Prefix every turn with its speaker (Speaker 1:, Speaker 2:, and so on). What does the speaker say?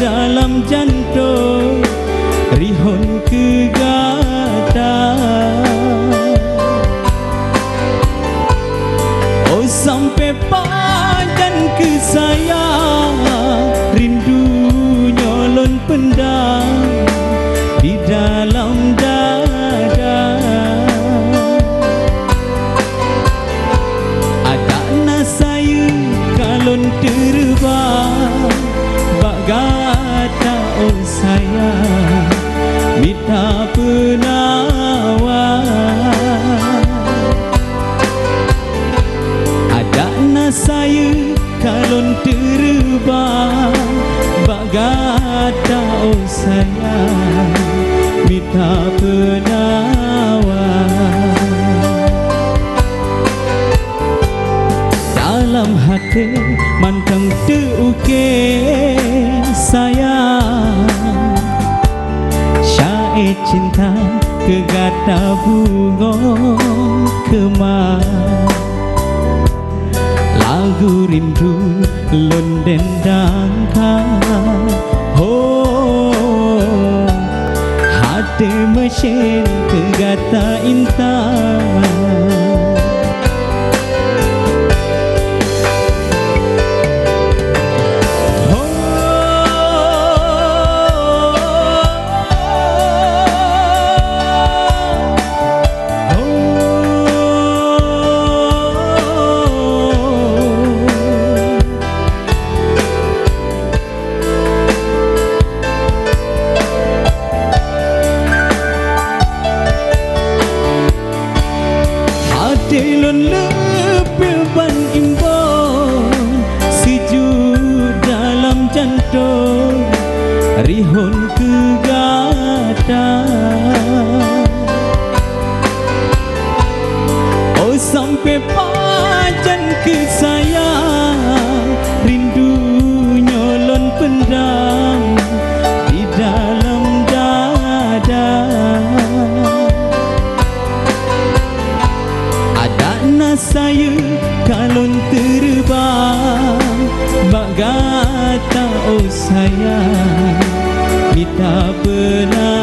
Speaker 1: dalam jantung rihun kegata. Oh sampai padan ke saya rindu nyolon pendam di dalam dada. Ada na saya kalon terbang bak gata oh saya minta penawar. Ada na saya kalon terbang bak gata oh saya minta penawar. Dalam hati mantang terukir sayang syair cinta kegata bunga kemar. Lagu rindu londen dangkal. Oh hati mesin kegata intan. Telon lepil ban imbon sejuk dalam jantung rihun kegata. Oh sampai pajan ke saya rindu nyolon pendam di dalam dada. Saya kalon terbang bak gata oh saya minta penawar.